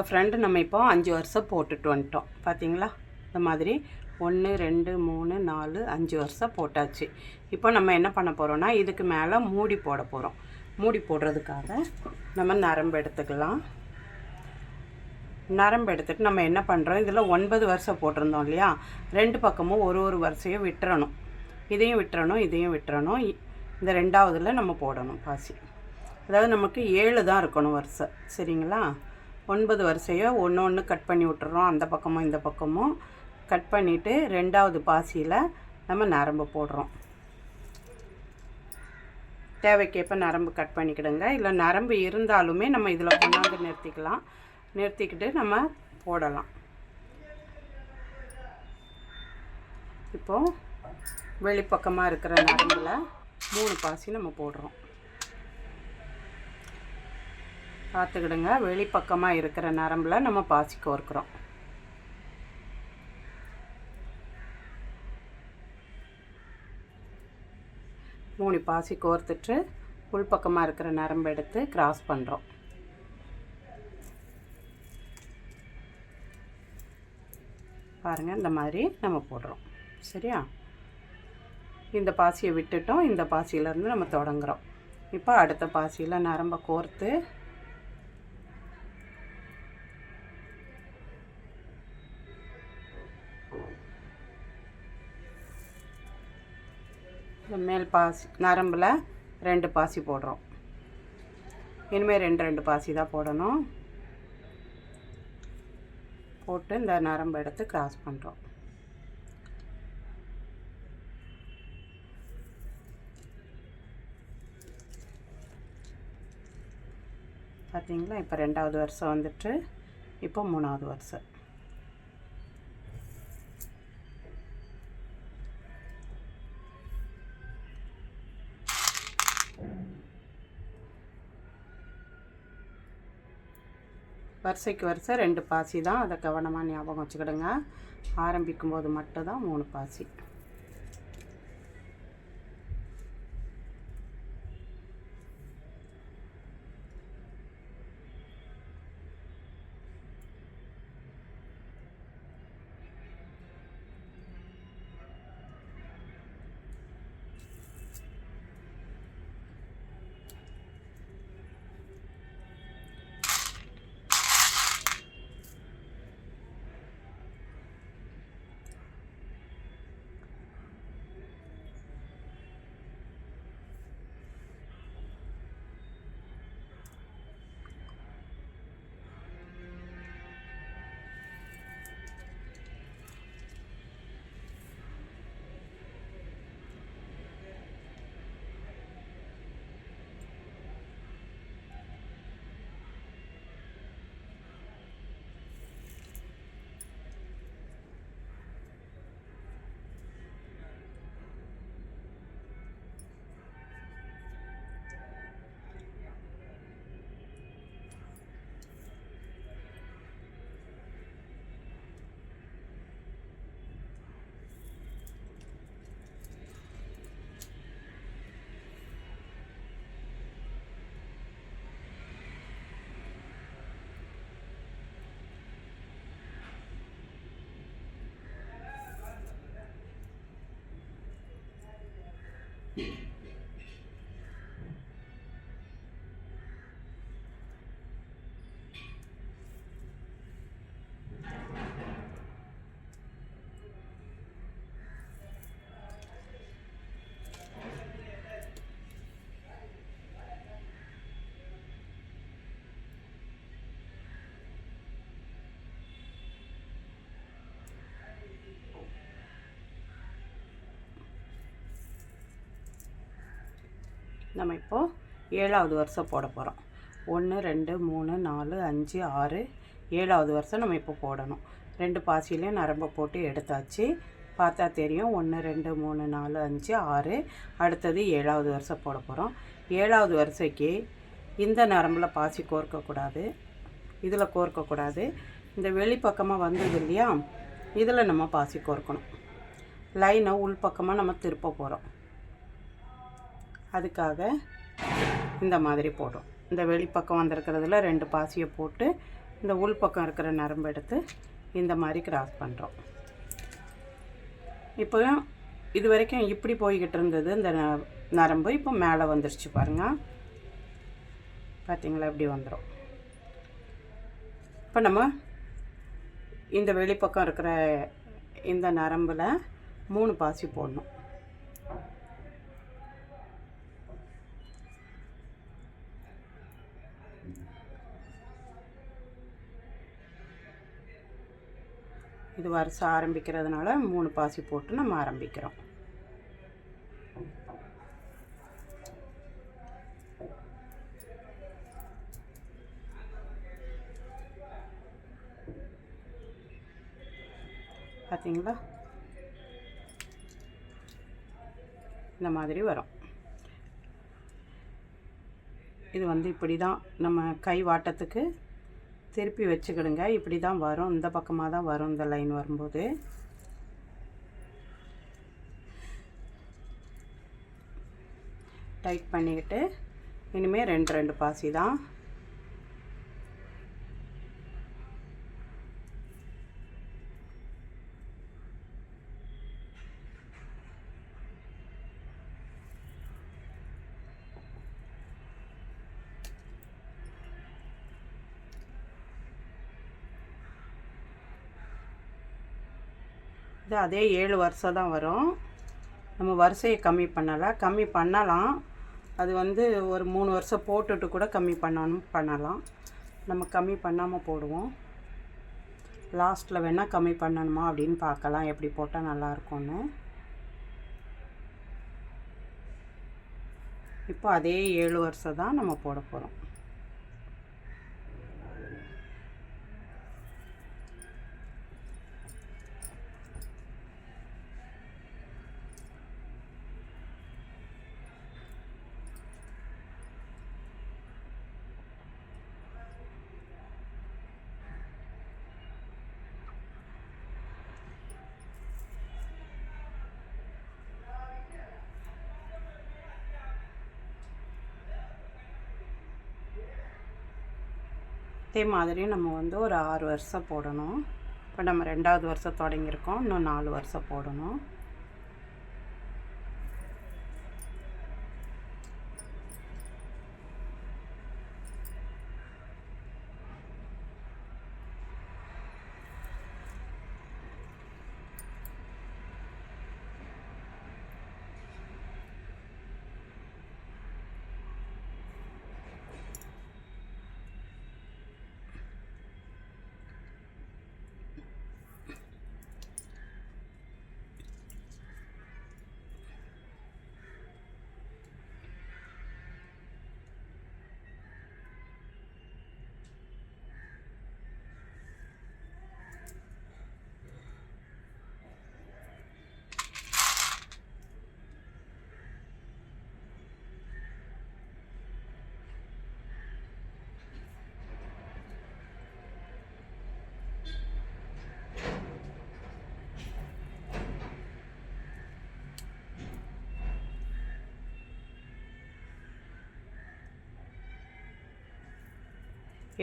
பாருங்கள் ஃப்ரெண்டு, நம்ம இப்போ 5 வருஷம் போட்டுட்டு வந்துட்டோம். பார்த்தீங்களா? இந்த மாதிரி 1 2 3 4 5 வருஷம் போட்டாச்சு. இப்போ நம்ம என்ன பண்ண போகிறோன்னா, இதுக்கு மேலே மூடி போட போகிறோம். மூடி போடுறதுக்காக நம்ம நரம்பு எடுத்துக்கலாம். நரம்பு எடுத்துகிட்டு நம்ம என்ன பண்ணுறோம், இதில் 9 வருஷம் போட்டிருந்தோம் இல்லையா? 2 பக்கமும் ஒரு வருஷையும் விட்டுறணும். இதையும் விட்டுறணும், இதையும் விட்டுறணும். இந்த 2வதுல நம்ம போடணும் பாசி. அதாவது நமக்கு 7 தான் இருக்கணும் வருஷம். சரிங்களா? 9 வரிசையை ஒன்று கட் பண்ணி விட்டுறோம். அந்த பக்கமும் இந்த பக்கமும் கட் பண்ணிவிட்டு 2வது பாசியில் நம்ம நரம்பு போடுறோம். தேவைக்கேற்ப நரம்பு கட் பண்ணிக்கிடுங்க. இல்லை நரம்பு இருந்தாலுமே நம்ம இதில் கொண்டாந்து நிறுத்திக்கலாம். நிறுத்திக்கிட்டு நம்ம போடலாம். இப்போது வெளிப்பக்கமாக இருக்கிற நரம்பில் 3 பாசி நம்ம போடுறோம். பார்த்துக்கிடுங்க. வெளிப்பக்கமாக இருக்கிற நரம்பில் நம்ம பாசி கோர்க்குறோம். மூணு பாசி கோர்த்துட்டு உள்பக்கமாக இருக்கிற நரம்பு எடுத்து கிராஸ் பண்ணுறோம். பாருங்கள், இந்த மாதிரி நம்ம போடுறோம். சரியா? இந்த பாசியை விட்டுட்டோம். இந்த பாசியிலேருந்து நம்ம தொடங்குறோம். இப்போ அடுத்த பாசியில் நரம்பை கோர்த்து இந்த மேல் பாசி நரம்பில் 2 பாசி போடுறோம். இனிமேல் 2 பாசி தான் போடணும். போட்டு இந்த நரம்பு எடுத்து கிராஸ் பண்ணுறோம். பார்த்தீங்களா? இப்போ 2வது வருஷம் வந்துட்டு இப்போ 3வது வருஷம். வரிசைக்கு வரிசை 2 பாசி தான். அதை கவனமாக ஞாபகம் வச்சுக்கிடுங்க. ஆரம்பிக்கும் போது மட்டும்தான் 3 பாசி. நம்ம இப்போது 7வது வருஷம் போட போகிறோம். 1 2 3 4 5 6 7வது வருஷம் நம்ம இப்போ போடணும். 2 பாசிலையும் நரம்பை போட்டு எடுத்தாச்சு. பார்த்தா தெரியும். 1 2 3 4 5 6. அடுத்தது 7வது வருஷம் போட போகிறோம். 7வது வருஷக்கு இந்த நரம்பில் பாசி கோர்க்கக்கூடாது, இதில் கோர்க்கக்கூடாது. இந்த வெளிப்பக்கமாக வந்தது இல்லையா, இதில் நம்ம பாசி கோர்க்கணும். லைனை உள்பக்கமாக நம்ம திருப்ப போகிறோம். அதுக்காக இந்த மாதிரி போடுறோம். இந்த வெளிப்பக்கம் வந்திருக்கிறதுல 2 பாசியை போட்டு இந்த உள் பக்கம் இருக்கிற நரம்பு எடுத்து இந்த மாதிரி கிராஸ் பண்ணுறோம். இப்போ இது வரைக்கும் இப்படி போய்கிட்டு இருந்தது இந்த நரம்பு, இப்போ மேலே வந்துருச்சு பாருங்கள். பார்த்தீங்களா, இப்படி வந்துடும். இப்போ நம்ம இந்த வெளிப்பக்கம் இருக்கிற இந்த நரம்பில் 3 பாசி போடணும். இது வரிசை ஆரம்பிக்கிறதுனால 3 பாசி போட்டு நம்ம ஆரம்பிக்கிறோம். பார்த்தீங்களா, இந்த மாதிரி வரும். இது இப்படி தான் நம்ம கை வாட்டத்துக்கு திருப்பி வச்சுக்கிடுங்க. இப்படி தான் வரும், இந்த பக்கமாக தான் வரும். இந்த லைன் வரும்போது டைட் பண்ணிக்கிட்டு இனிமேல் 2 பாசி தான். இது அதே 7 வருஷம் தான் வரும். நம்ம வரிசையை கம்மி பண்ணலாம். அது ஒரு 3 வருஷம் போட்டுட்டு கூட கம்மி பண்ணலாம். நம்ம கம்மி பண்ணாமல் போடுவோம். லாஸ்ட்டில் வேணால் கம்மி பண்ணணுமா அப்படின்னு பார்க்கலாம், எப்படி போட்டால் நல்லாயிருக்கும்னு. இப்போ அதே 7 வருஷம் தான் நம்ம போட போகிறோம். இதே மாதிரி நம்ம ஒரு 6 வருஷம் போடணும். இப்போ நம்ம 2வது வருஷம் தொடங்கியிருக்கோம், இன்னும் 4 வருஷம் போடணும்.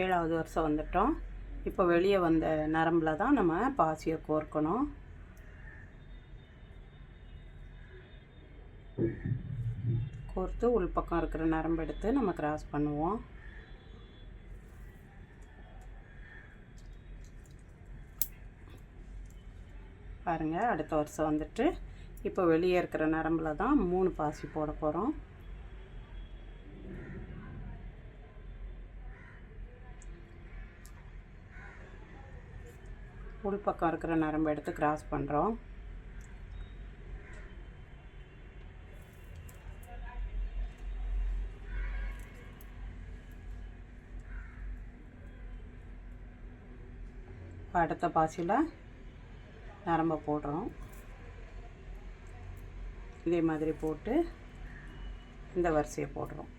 ஏழாவது வருஷம் வந்துட்டோம். இப்போ வெளியே வந்த நரம்பில் தான் நம்ம பாசியை கோர்க்கணும். கோர்த்து உள்பக்கம் இருக்கிற நரம்பு எடுத்து நம்ம கிராஸ் பண்ணுவோம். பாருங்கள், அடுத்த வருஷம் வந்துட்டு இப்போ வெளியே இருக்கிற நரம்பில் தான் 3 பாசி போட போகிறோம். உள்பக்கம் இருக்கிற நரம்பு எடுத்து கிராஸ் பண்ணுறோம். அடுத்த பாசியில் நரம்பை போடுறோம். இதே மாதிரி போட்டு இந்த வரிசையை போடுறோம்.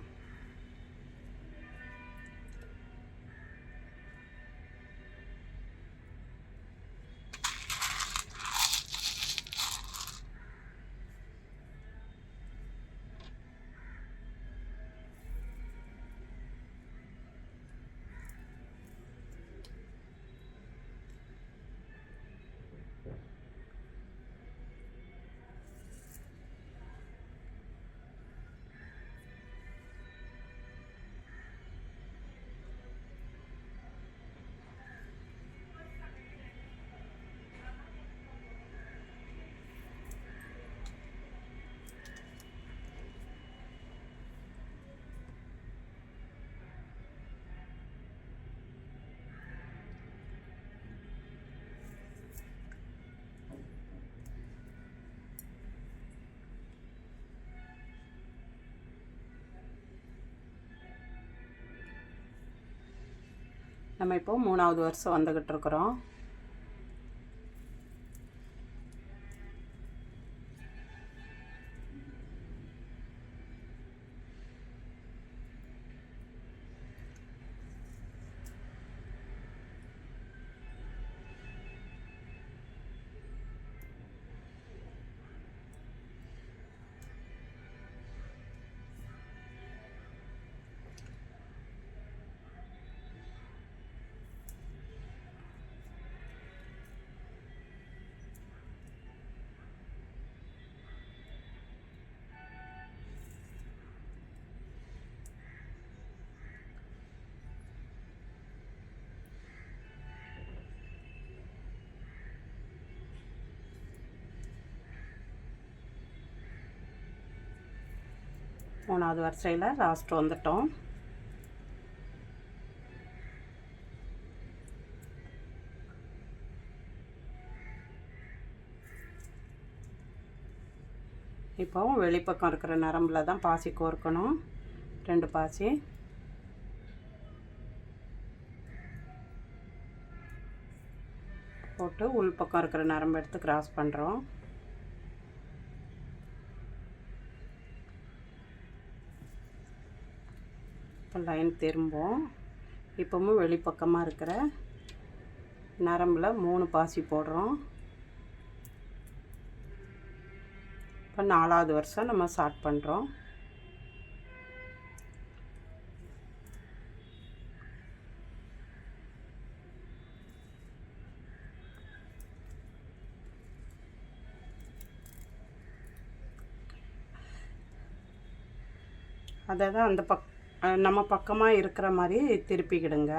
நம்ம இப்போ 3வது வருஷம் வந்துக்கிட்டு இருக்கிறோம். மூணாவது வரிசையில் லாஸ்ட் வந்துட்டோம். இப்போ வெளிப்பக்கம் இருக்கிற நரம்பில் தான் பாசி கோர்க்கணும். 2 பாசி போட்டு உள் பக்கம் இருக்கிற நரம்பு எடுத்து கிராஸ் பண்ணுறோம். இப்போ லைன் திரும்பும். இப்போவும் வெளிப்பக்கமாக இருக்கிற நரம்பில் 3 பாசி போடுறோம். இப்போ 4வது வருஷம் நம்ம ஸ்டார்ட் பண்ணுறோம். அதை தான் அந்த நம்ம பக்கமாக இருக்கிற மாதிரி திருப்பிக்கிடுங்க.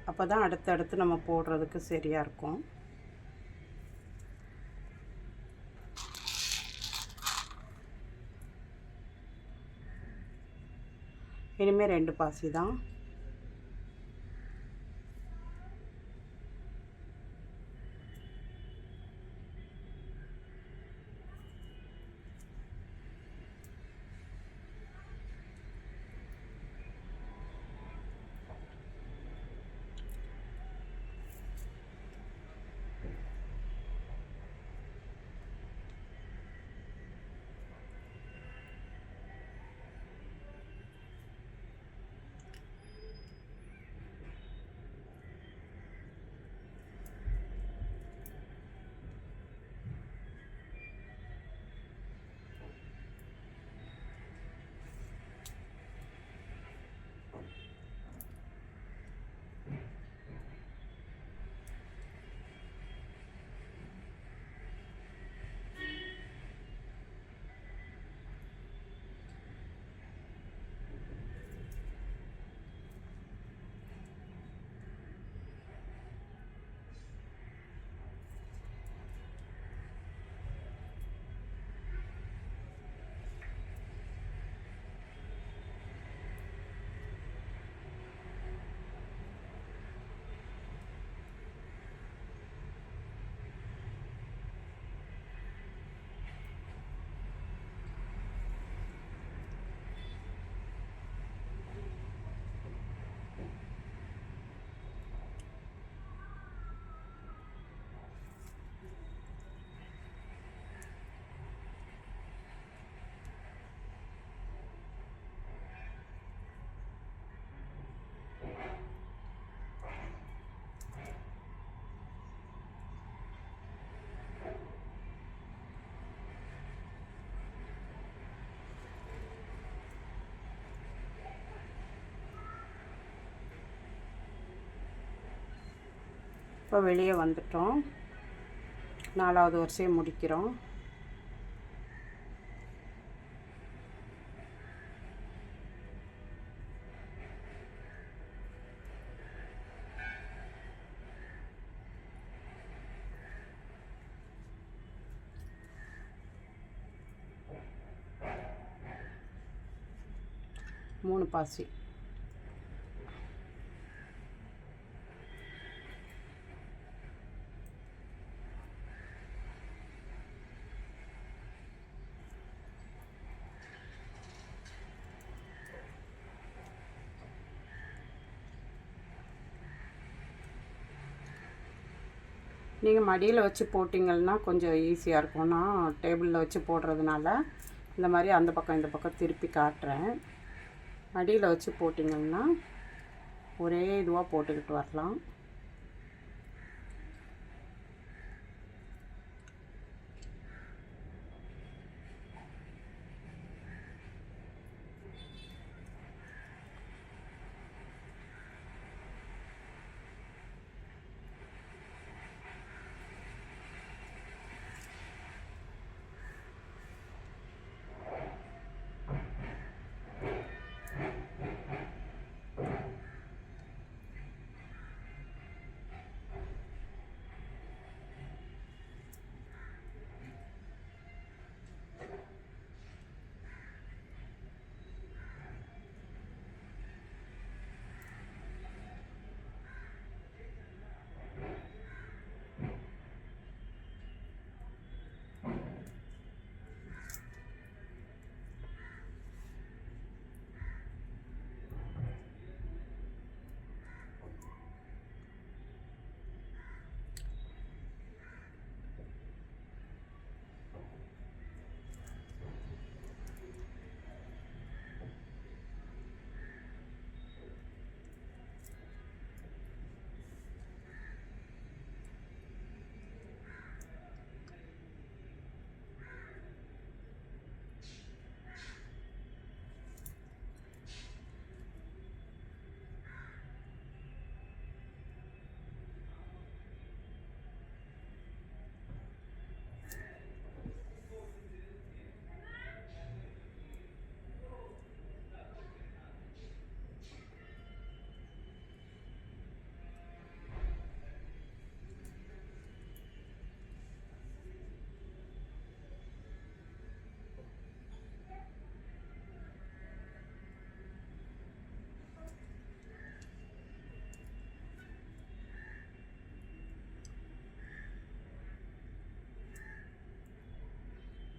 அப்போ தான் அடுத்தடுத்து நம்ம போடுறதுக்கு சரியாக இருக்கும். இனிமேல் 2 பாசி தான். இப்போ வெளியே வந்துட்டோம். 4வது வரிசையை முடிக்கிறோம். மூணு பாசி. நீங்கள் மடியில் வச்சு போட்டிங்கன்னா கொஞ்சம் ஈஸியாக இருக்கும். நான் டேபிளில் வச்சு போடுறதுனால இந்த மாதிரி அந்த பக்கம் இந்த பக்கம் திருப்பி காட்டுறேன். மடியில் வச்சு போட்டிங்கன்னா ஒரே இதுவாக போட்டுக்கிட்டு வரலாம்.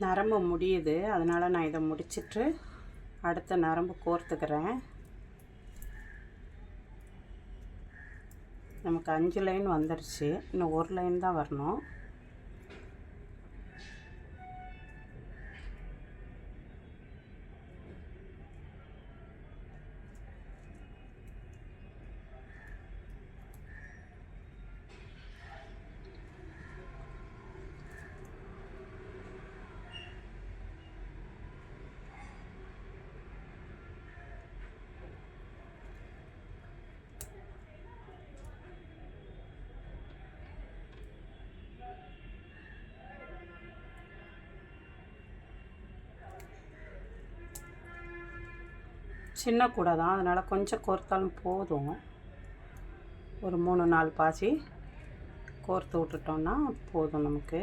நரம்பு முடியுது, அதனால் நான் இதை முடிச்சிட்டு அடுத்த நரம்பு கோர்த்துக்கிறேன். நமக்கு 5 லைன் வந்துடுச்சு, இன்னும் 1 லைன் தான் வரணும். சின்ன கூடை தான், அதனால் கொஞ்சம் கோர்த்தாலும் போதும். ஒரு 3-4 பாசி கோர்த்து விட்டுட்டோன்னா போதும் நமக்கு.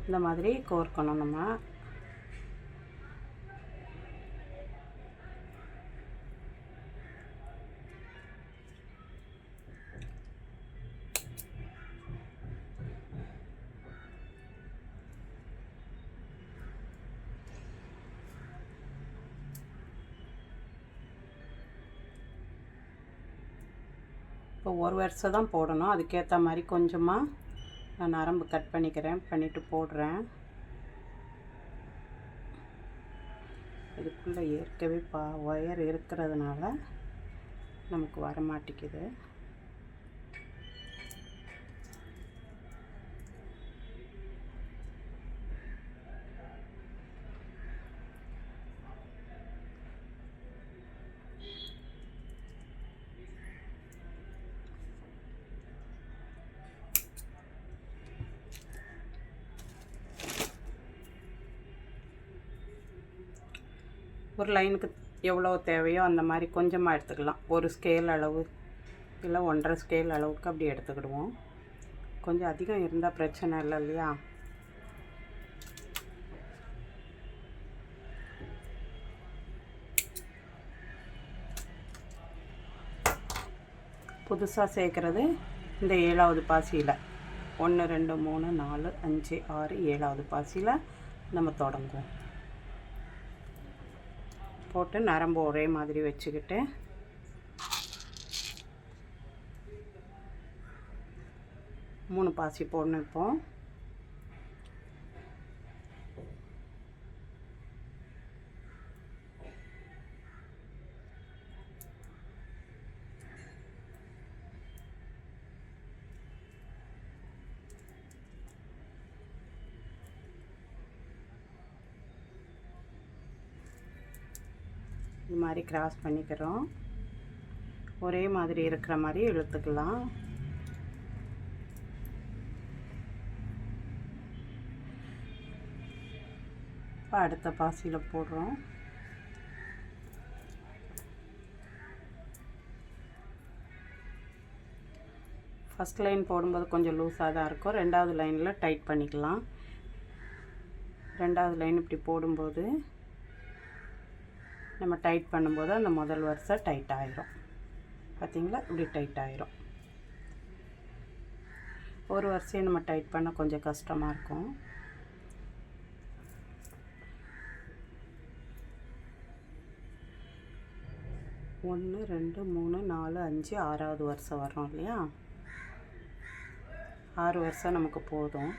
இந்த மாதிரி கோர்க்கணும் நம்ம. இப்போ 1 வருஷம் தான் போடணும், அதுக்கேற்ற மாதிரி கொஞ்சமாக நான் நரம்பு கட் பண்ணிக்கிறேன், பண்ணிவிட்டு போடுறேன். இதுக்குள்ளே ஏற்கவே ஒயர் இருக்கிறதுனால நமக்கு வர மாட்டேங்குது. ஒரு லைனுக்கு எவ்வளோ தேவையோ அந்த மாதிரி கொஞ்சமாக எடுத்துக்கலாம். ஒரு ஸ்கேல் அளவு இல்லை 1.5 ஸ்கேல் அளவுக்கு அப்படி எடுத்துக்கிடுவோம். கொஞ்சம் அதிகம் இருந்தால் பிரச்சனை இல்லை இல்லையா? புதுசாக சேர்க்குறது இந்த 7வது பாசியில் 1 2 3 4 5 6 7வது பாசியில் நம்ம தொடங்குவோம். போட்டு நரம்பு ஒரே மாதிரி வச்சுக்கிட்டு 3 பாசி போடணும். இப்போது இது மாதிரி கிராஸ் பண்ணிக்கிறோம். ஒரே மாதிரி இருக்கிற மாதிரி இழுத்துக்கலாம். இப்போ அடுத்த பாசியில் போடுறோம். ஃபஸ்ட் லைன் போடும்போது கொஞ்சம் லூஸாக தான் இருக்கும். 2வது லைனில் டைட் பண்ணிக்கலாம். 2வது லைன் இப்படி போடும்போது நம்ம டைட் பண்ணும்போது அந்த முதல் வரிசை டைட் ஆகிரும். பார்த்திங்களா, இப்படி டைட் ஆகிரும். ஒரு வரிசையை நம்ம டைட் பண்ண கொஞ்சம் கஷ்டமாக இருக்கும். ஒன்று 2 3 4 5 6வது வரிசை வரும் இல்லையா? 6 வரிசை நமக்கு போதும்.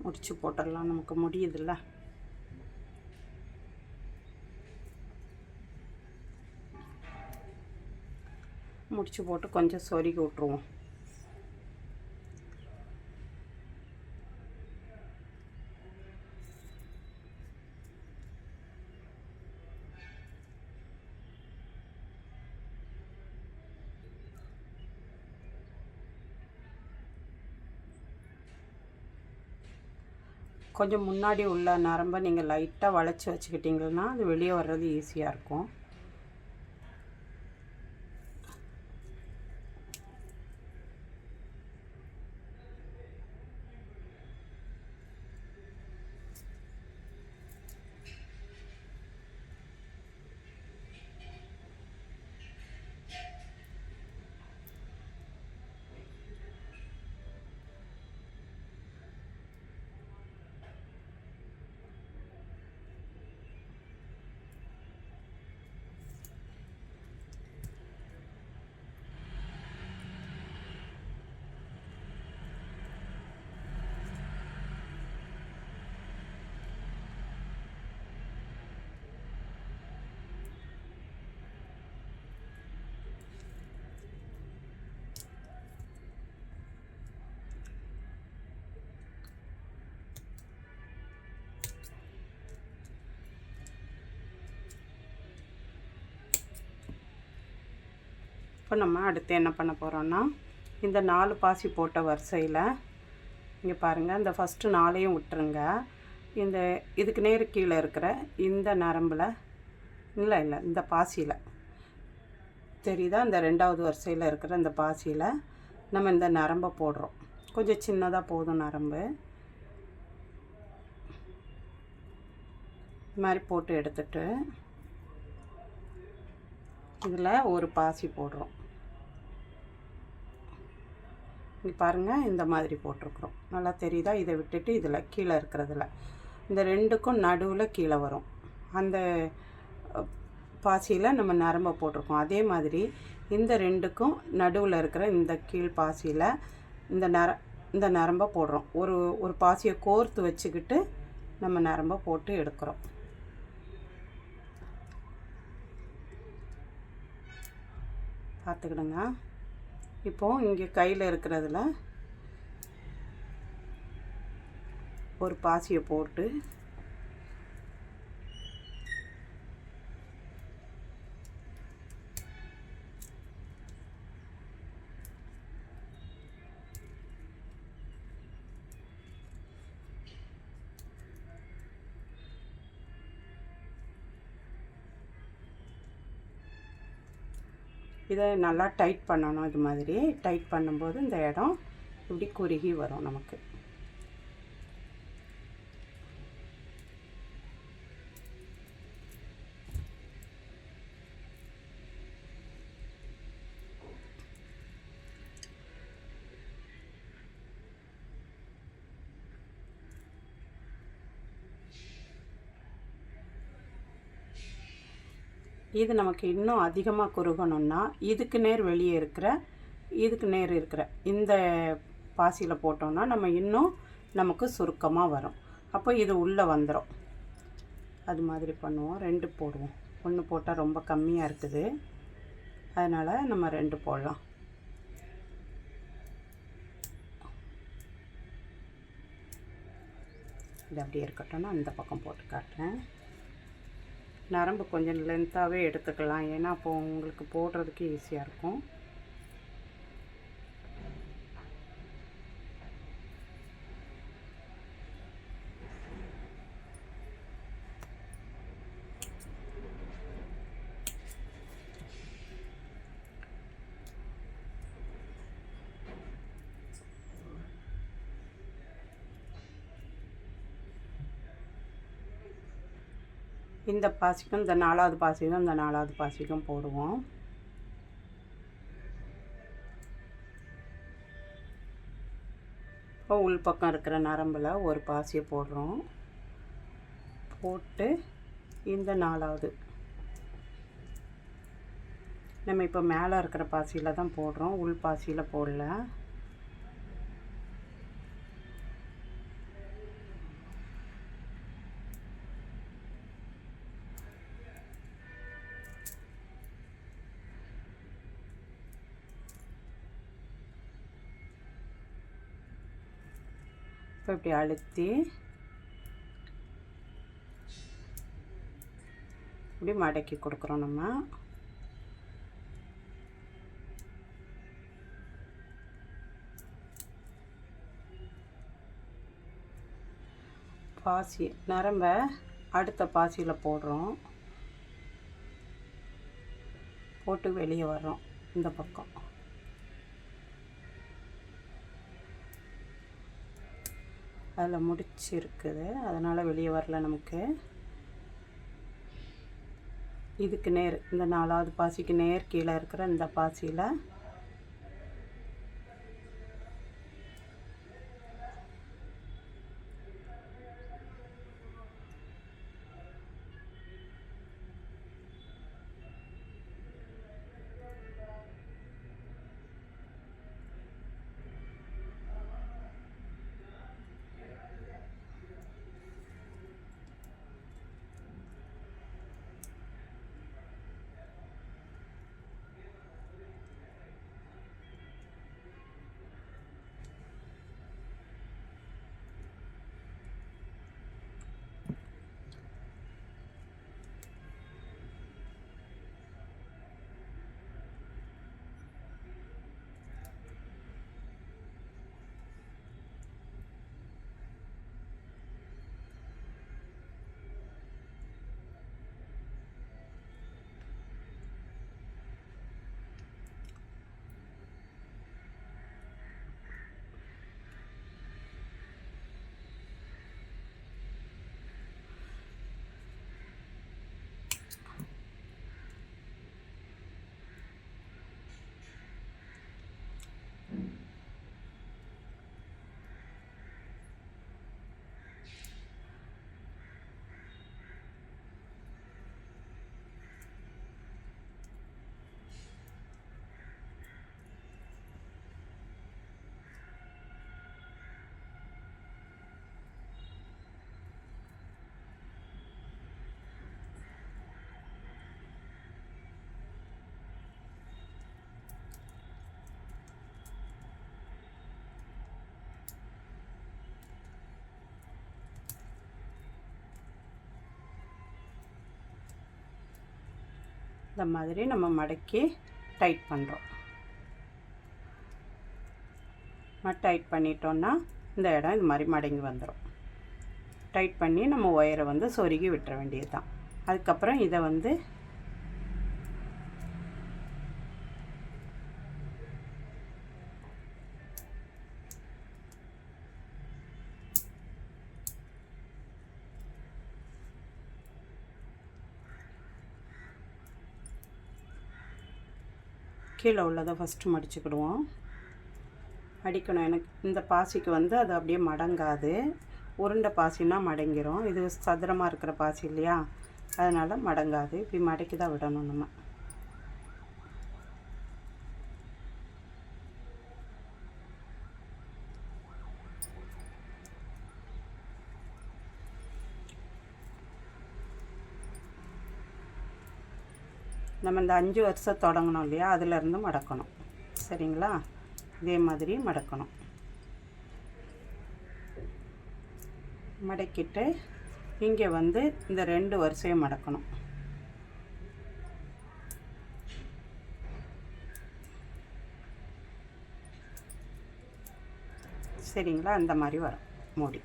முடிச்சு போட்டுடலாம். நமக்கு முடியுதுல்ல. முடிச்சு போட்டு கொஞ்சம் சொருகி விட்ருவோம். கொஞ்சம் முன்னாடி உள்ள நரம்பை நீங்கள் லைட்டாக வளைச்சி வச்சுக்கிட்டிங்கன்னா அது வெளியே வர்றது ஈஸியாக இருக்கும். இப்போ நம்ம அடுத்து என்ன பண்ண போகிறோன்னா, இந்த 4 பாசி போட்ட வரிசையில் இங்கே பாருங்கள், இந்த ஃபஸ்ட்டு 4ஐயும் விட்டுருங்க. இந்த இதுக்கு நேர் கீழே இருக்கிற இந்த நரம்பில் இல்லை இந்த பாசியில் தெரியுதா? அந்த 2வது வரிசையில் இருக்கிற இந்த பாசியில் நம்ம இந்த நரம்பை போடுறோம். கொஞ்சம் சின்னதாக போதும் நரம்பு. இது மாதிரி போட்டு எடுத்துட்டு இதில் ஒரு பாசி போடுறோம். இங்கே பாருங்கள், இந்த மாதிரி போட்டிருக்குறோம். நல்லா தெரியுதா? இதை விட்டுட்டு இதில் கீழே இருக்கிறதுல இந்த 2க்கும் நடுவில் கீழே வரும் அந்த பாசியில் நம்ம நரம்பை போட்டிருக்கோம். அதே மாதிரி இந்த 2க்கும் நடுவில் இருக்கிற இந்த கீழ் பாசியில் இந்த நரம்பை போடுறோம். ஒரு பாசியை கோர்த்து வச்சுக்கிட்டு நம்ம நரம்பை போட்டு எடுக்கிறோம். பார்த்துக்கிடுங்க. இப்போது இங்கே கையில் இருக்கிறதுல ஒரு பாசியை போட்டு இதை நல்லா டைட் பண்ணணும். இது மாதிரி டைட் பண்ணும்போது இந்த இடம் இப்படி குறுகி வரும் நமக்கு. இது நமக்கு இன்னும் அதிகமாக குறுகணும்னா இதுக்கு நேர் வெளியே இருக்கிற இந்த பாசியில் போட்டோம்னா நம்ம இன்னும் நமக்கு சுருக்கமாக வரும். அப்போ இது உள்ளே வந்துடும். அது மாதிரி பண்ணுவோம். 2 போடுவோம். 1 போட்டால் ரொம்ப கம்மியாக இருக்குது, அதனால் நம்ம 2 போடலாம். இது அப்படியே இருக்கட்டும்னா இந்த பக்கம் போட்டு காட்டுறேன். நரம்பு கொஞ்சம் லென்த்தாகவே எடுத்துக்கலாம், ஏன்னா அப்போது உங்களுக்கு போடுறதுக்கு ஈஸியாக இருக்கும். இந்த பாசிக்கும் இந்த 4வது பாசிக்கும் இந்த 4வது பாசிக்கும் போடுவோம். இப்போ உள்பக்கம் இருக்கிற நரம்பில் ஒரு பாசியை போடுறோம். போட்டு இந்த 4வது நம்ம இப்போ மேலே இருக்கிற பாசியில் தான் போடுறோம், உள் பாசியில் போடல. இப்போ இப்படி அழுத்தி இப்படி மடக்கி கொடுக்குறோம். நம்ம பாசி நரம்பை அடுத்த பாசியில் போடுறோம். போட்டு வெளியே வர்றோம். இந்த பக்கம் அதில் முடிச்சிருக்குது, அதனால் வெளியே வரல நமக்கு. இதுக்கு நேர் இந்த 4வது பாசிக்கு நேர் கீழே இருக்கிற இந்த பாசியில் இந்த மாதிரி நம்ம மடக்கி டைட் பண்ணுறோம். டைட் பண்ணிட்டோன்னா இந்த இடம் இது மாதிரி மடங்கி வந்துடும். டைட் பண்ணி நம்ம ஒயரை வந்து சொருகி விட்டுற வேண்டியது தான். அதுக்கப்புறம் இதை வந்து கீழே உள்ளதை ஃபஸ்ட்டு மடிச்சுக்கிடுவோம். மடிக்கணும். எனக்கு இந்த பாசிக்கு வந்து அது அப்படியே மடங்காது. உருண்டை பாசின்னா மடங்கிரும். இது சதுரமாக இருக்கிற பாசி இல்லையா, அதனால் மடங்காது. இப்படி மடக்கி தான் விடணும் நம்ம. நம்ம இந்த 5 வருஷம் தொடங்கணும் இல்லையா, அதிலேருந்து மடக்கணும். சரிங்களா? இதே மாதிரி மடக்கணும். மடக்கிட்டு இங்கே வந்து இந்த 2 வரிசையும் மடக்கணும். சரிங்களா? அந்த மாதிரி வரும் மூடி.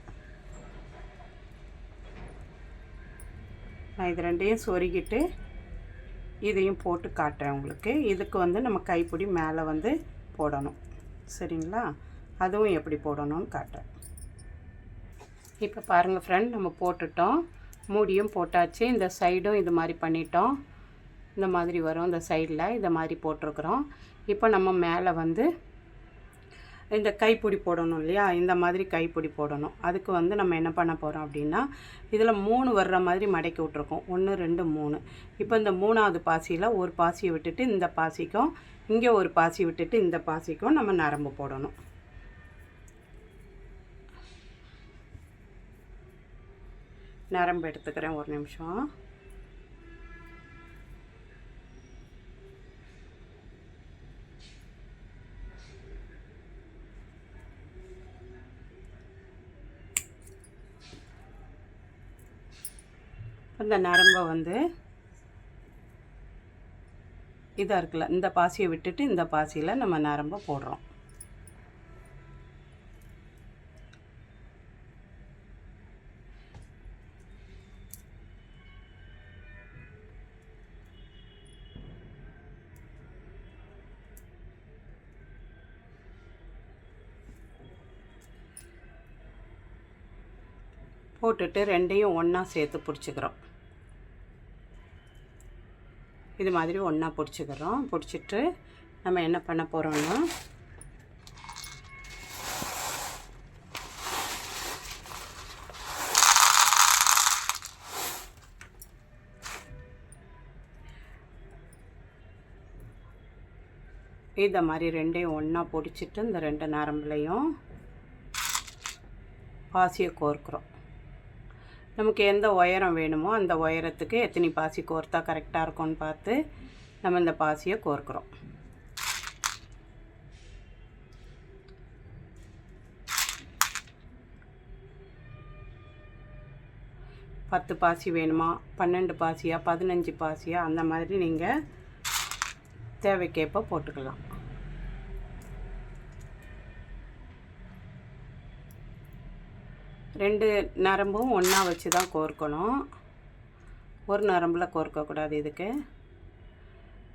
நான் இது 2ஐயும் சொருகிட்டு இதையும் போட்டு காட்டுறேன் உங்களுக்கு. இதுக்கு வந்து நம்ம கைப்பிடி மேலே வந்து போடணும். சரிங்களா? அதுவும் எப்படி போடணும்னு காட்டுறேன். இப்போ பாருங்கள் ஃப்ரெண்ட், நம்ம போட்டுட்டோம். மூடியும் போட்டாச்சு. இந்த சைடும் இது மாதிரி பண்ணிட்டோம். இந்த மாதிரி வரும். இந்த சைடில் இதை மாதிரி போட்டிருக்குறோம். இப்போ நம்ம மேலே வந்து இந்த கைப்பிடி போடணும் இல்லையா, இந்த மாதிரி கைப்பிடி போடணும். அதுக்கு வந்து நம்ம என்ன பண்ண போகிறோம் அப்படின்னா, இதில் 3 வர்ற மாதிரி மடக்கி விட்ருக்கோம். 1 2 3. இப்போ இந்த 3வது பாசியில் ஒரு பாசியை விட்டுட்டு இந்த பாசிக்கும், இங்கே ஒரு பாசி விட்டுட்டு இந்த பாசிக்கும் நம்ம நரம்பு போடணும். நரம்பு எடுத்துக்கிறேன், ஒரு நிமிஷம். இந்த நரம்பை வந்து இதாக இருக்குல்ல, இந்த பாசியை விட்டுட்டு இந்த பாசியில் நம்ம நரம்பை போடுறோம். போட்டுட்டு 2ஐயும் ஒன்றா சேர்த்து பிடிச்சிக்கிறோம். இது மாதிரி ஒன்றா பிடிச்சிக்கிறோம். பிடிச்சிட்டு நம்ம என்ன பண்ண போகிறோம்னா, இதை மாதிரி 2ஐயும் ஒன்றா பிடிச்சிட்டு இந்த 2 நரம்புலையும் பாசியை கோர்க்குறோம். நமக்கு எந்த உயரம் வேணுமோ அந்த உயரத்துக்கு எத்தனை பாசி கோர்த்தா கரெக்டாக இருக்கும்னு பார்த்து நம்ம இந்த பாசியை கோர்க்குறோம். பத்து பாசி வேணுமா, 12 பாசியா, 15 பாசியா, அந்த மாதிரி நீங்கள் தேவைக்கேற்ப போட்டுக்கலாம். ரெண்டு நரம்பும் ஒன்றா வச்சு தான் கோர்க்கணும். ஒரு நரம்பில் கோர்க்கக்கூடாது. இதுக்கு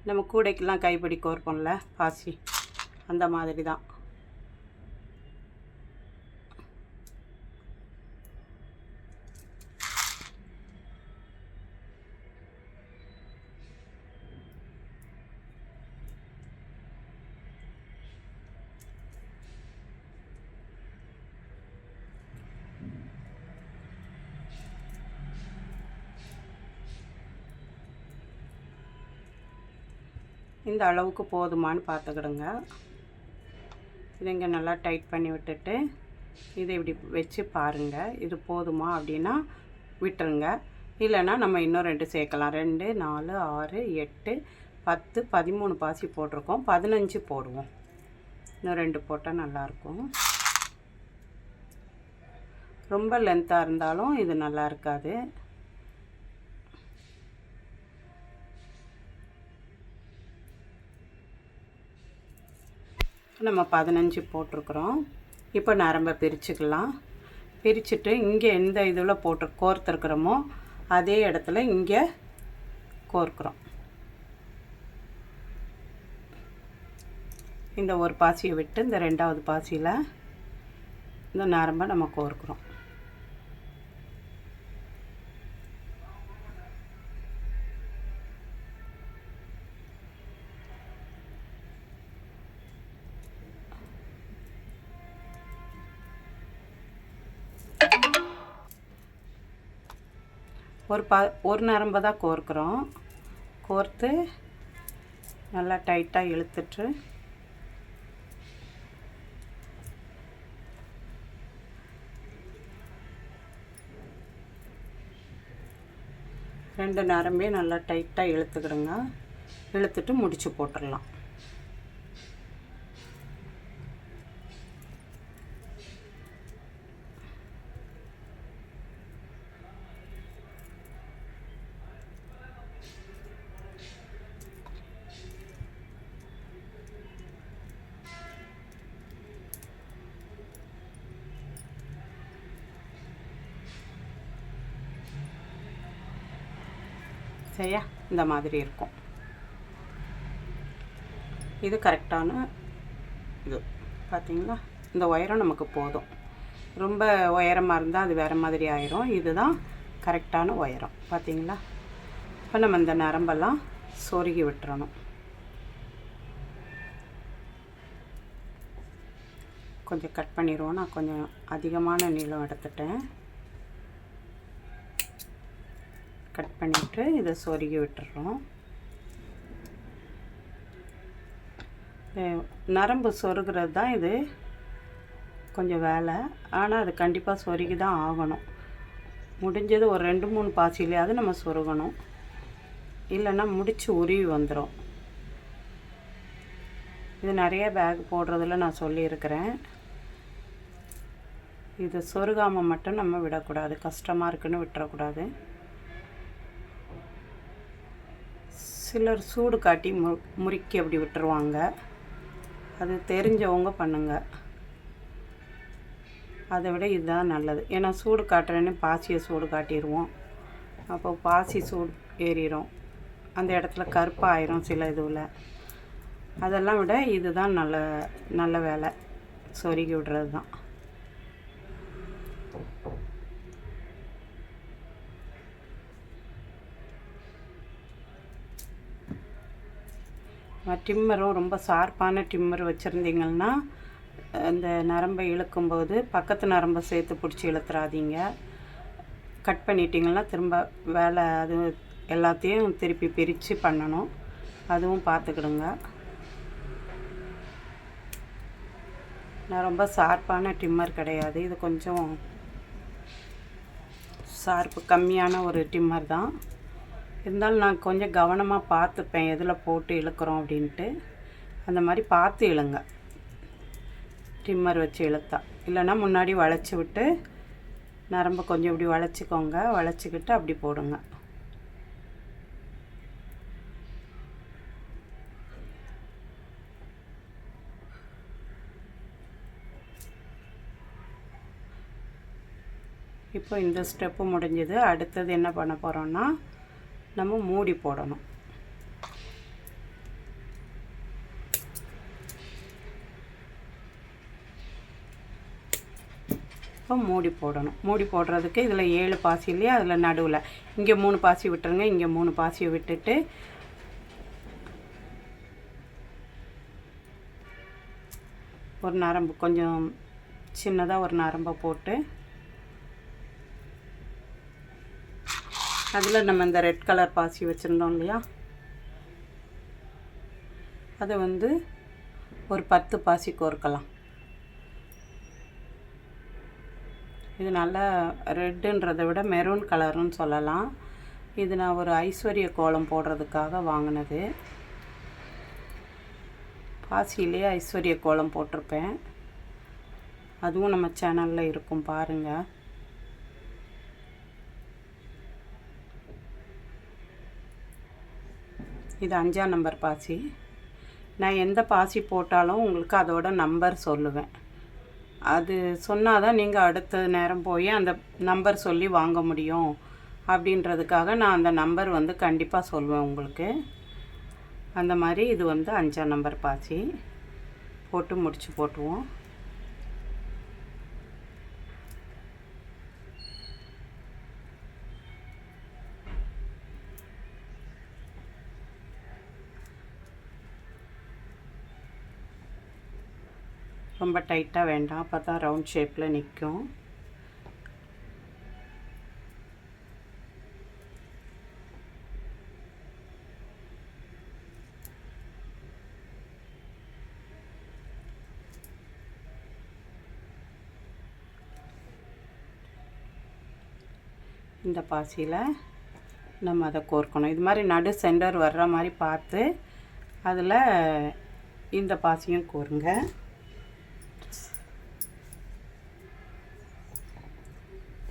நம்ம கூடைக்கெல்லாம் கைப்பிடி கோர்ப்போம்ல பாசி, அந்த மாதிரி தான். இந்த அளவுக்கு போதுமான்னு பார்த்துக்கிடுங்க. இதை இங்கே நல்லா டைட் பண்ணி விட்டுட்டு இதை இப்படி வச்சு பாருங்கள். இது போதுமா அப்படின்னா விட்டுருங்க. இல்லைன்னா நம்ம இன்னும் 2 சேர்க்கலாம். 2 4 6 8 10 13 பாசி போட்டிருக்கோம். 15 போடுவோம். இன்னும் 2 போட்டால் நல்லாயிருக்கும். ரொம்ப லென்த்தாக இருந்தாலும் இது நல்லா இருக்காது. நம்ம 15 போட்டிருக்கிறோம். இப்போ நரம்பை பிரிச்சுக்கலாம். பிரிச்சுட்டு இங்கே எந்த இதில் போட்டு கோர்த்துருக்குறோமோ அதே இடத்துல இங்கே கோர்க்குறோம். இந்த ஒரு பாசியை விட்டு இந்த ரெண்டாவது பாசியில் இந்த நரம்பை நம்ம கோர்க்குறோம். ஒரு நரம்பை தான் கோர்க்குறோம். கோர்த்து நல்லா டைட்டாக இழுத்துட்டு ரெண்டு நரம்பையும் நல்லா டைட்டாக இழுத்துக்கிடுங்க. இழுத்துட்டு முடிச்சு போட்டுடலாம். சரியா? இந்த மாதிரி இருக்கும். இது கரெக்டான இது பார்த்தீங்களா? இந்த உயரம் நமக்கு போதும். ரொம்ப உயரமாக இருந்தால் அது வேறு மாதிரி ஆயிரும். இதுதான் கரெக்டான உயரம். பார்த்தீங்களா? இப்போ நம்ம இந்த நரம்பெல்லாம் சொருகி விட்டுறணும். கொஞ்சம் கட் பண்ணிடுவோம். நான் கொஞ்சம் அதிகமான நீளம் எடுத்துட்டேன். கட் பண்ணிவிட்டு இதை சொருகி விட்டுறோம். நரம்பு சொருகிறது தான் இது கொஞ்சம் வேலை. ஆனால் அது கண்டிப்பாக சொருகி தான் ஆகணும். முடிஞ்சது ஒரு 2-3 பாசிலையாவது நம்ம சொருகணும். இல்லைன்னா முடிச்சு உருவி வந்துடும். இது நிறைய பேக் போடுறதில் நான் சொல்லியிருக்கிறேன். இது சொருகாமல் மட்டும் நம்ம விடக்கூடாது. கஷ்டமாக இருக்குன்னு விட்டுறக்கூடாது. சிலர் சூடு காட்டி முறுக்கி அப்படி விட்டுருவாங்க. அது தெரிஞ்சவங்க பண்ணுங்க. அதை விட இதுதான் நல்லது. ஏன்னா சூடு காட்டுறேன்னு பாசியை சூடு காட்டிடுவோம். அப்போ பாசி சூடு ஏறிடும். அந்த இடத்துல கருப்பாயிரும் சில இதுவில். அதெல்லாம் விட இதுதான் நல்ல வேலை. சொருகி விடுறது தான். டிம்மரும் ரொம்ப ஷார்ப்பான டிம்மர் வச்சுருந்தீங்கன்னா இந்த நரம்பை இழுக்கும்போது பக்கத்து நரம்பை சேர்த்து பிடிச்சி இழுத்துறாதீங்க. கட் பண்ணிட்டிங்கன்னா திரும்ப வேலை அது எல்லாத்தையும் திருப்பி பிரித்து பண்ணணும். அதுவும் பார்த்துக்கிடுங்க. நான் ரொம்ப ஷார்ப்பான டிம்மர் கிடையாது. இது கொஞ்சம் ஷார்ப்பு கம்மியான ஒரு டிம்மர் தான். இருந்தாலும் நான் கொஞ்சம் கவனமாக பார்த்துப்பேன் எதில் போட்டு இழுக்கிறோம் அப்படின்ட்டு. அந்த மாதிரி பார்த்து இழுங்க டிம்மர் வச்சு இழுத்தா. இல்லைன்னா முன்னாடி வளைச்சி விட்டு நரம்பு கொஞ்சம் இப்படி வளைச்சிக்கோங்க. வளைச்சிக்கிட்டு அப்படி போடுங்க. இப்போ இந்த ஸ்டெப்பு முடிஞ்சது. அடுத்தது என்ன பண்ண போகிறோன்னா நம்ம மூடி போடணும். இப்போ மூடி போடணும். மூடி போடுறதுக்கு இதில் 7 பாசி இல்லையா? அதில் நடுவில் இங்கே 3 பாசி விட்டுருங்க. இங்கே 3 பாசியை விட்டுட்டு ஒரு நரம்பு கொஞ்சம் சின்னதாக ஒரு நரம்பை போட்டு அதில் நம்ம இந்த ரெட் கலர் பாசி வச்சுருந்தோம் இல்லையா? அதை ஒரு 10 பாசி கோர்க்கலாம். இது நல்லா ரெட்டுன்றதை விட மெரூன் கலர்னு சொல்லலாம். இது நான் ஒரு ஐஸ்வர்ய கோலம் போடுறதுக்காக வாங்கினது. பாசியிலே ஐஸ்வர்ய கோலம் போட்டிருப்பேன். அதுவும் நம்ம சேனலில் இருக்கும், பாருங்கள். இது 5ஆம் நம்பர் பாசி. நான் எந்த பாசி போட்டாலும் உங்களுக்கு அதோட நம்பர் சொல்லுவேன். அது சொன்னால் தான் நீங்கள் அடுத்த நேரம் போய் அந்த நம்பர் சொல்லி வாங்க முடியும். அப்படின்றதுக்காக நான் அந்த நம்பர் வந்து கண்டிப்பாக சொல்வேன் உங்களுக்கு. அந்த மாதிரி இது வந்து 5ஆம் நம்பர் பாசி போட்டு முடிச்சு போட்டுருவோம். ரொம்ப டைட்டாக வேண்டாம், அப்போ தான் ரவுண்ட் ஷேப்பில் நிற்கும். இந்த பாசியில் நம்ம அதை கோர்க்கணும். இது மாதிரி நடு சென்டர் வர்ற மாதிரி பார்த்து அதில் இந்த பாசியும் கோருங்க.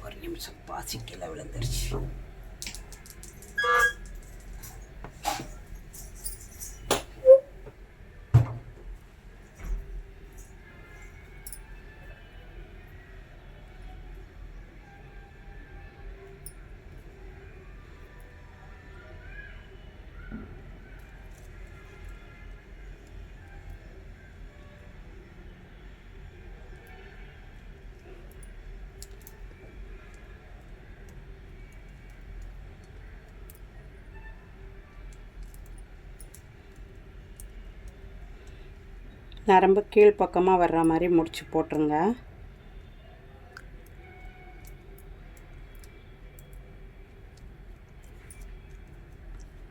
ஒரு நிமிஷம், பாசி கீழே விழுந்துருச்சு. நரம்பு கீழ் பக்கமாக வர்ற மாதிரி முடிச்சு போட்டுருங்க.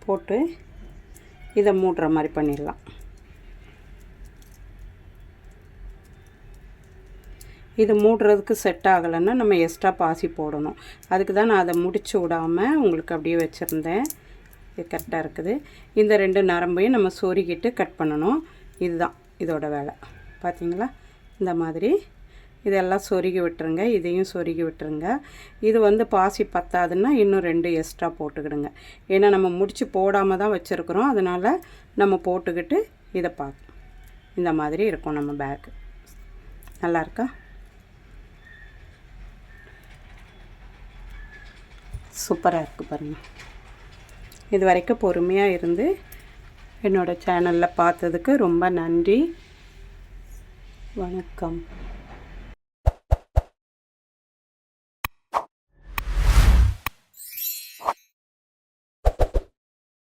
போட்டு இதை மூடுற மாதிரி பண்ணிடலாம். இது மூடுறதுக்கு செட் ஆகலைன்னா நம்ம எக்ஸ்ட்ரா பாசி போடணும். அதுக்கு தான் நான் அதை முடிச்சு விடாமல் உங்களுக்கு அப்படியே வச்சுருந்தேன். இது கரெக்டாக இருக்குது. இந்த 2 நரம்பையும் நம்ம சொருகிட்டு கட் பண்ணணும். இதுதான் இதோட வேலை. பார்த்தீங்களா? இந்த மாதிரி இதெல்லாம் சொருகி விட்டுருங்க. இதையும் சொருகி விட்டுருங்க. இது வந்து பாசி பத்தாதுன்னா இன்னும் 2 எக்ஸ்ட்ரா போட்டுக்கிடுங்க. ஏன்னா நம்ம முடிச்சு போடாமல் தான் வச்சுருக்குறோம். அதனால் நம்ம போட்டுக்கிட்டு இதை இந்த மாதிரி இருக்கும் நம்ம பேக்கு. நல்லாயிருக்கா? சூப்பராக இருக்குது பாருங்கள். இது வரைக்கும் பொறுமையாக இருந்து என்னோடய சேனலில் பார்த்ததுக்கு ரொம்ப நன்றி. வணக்கம்.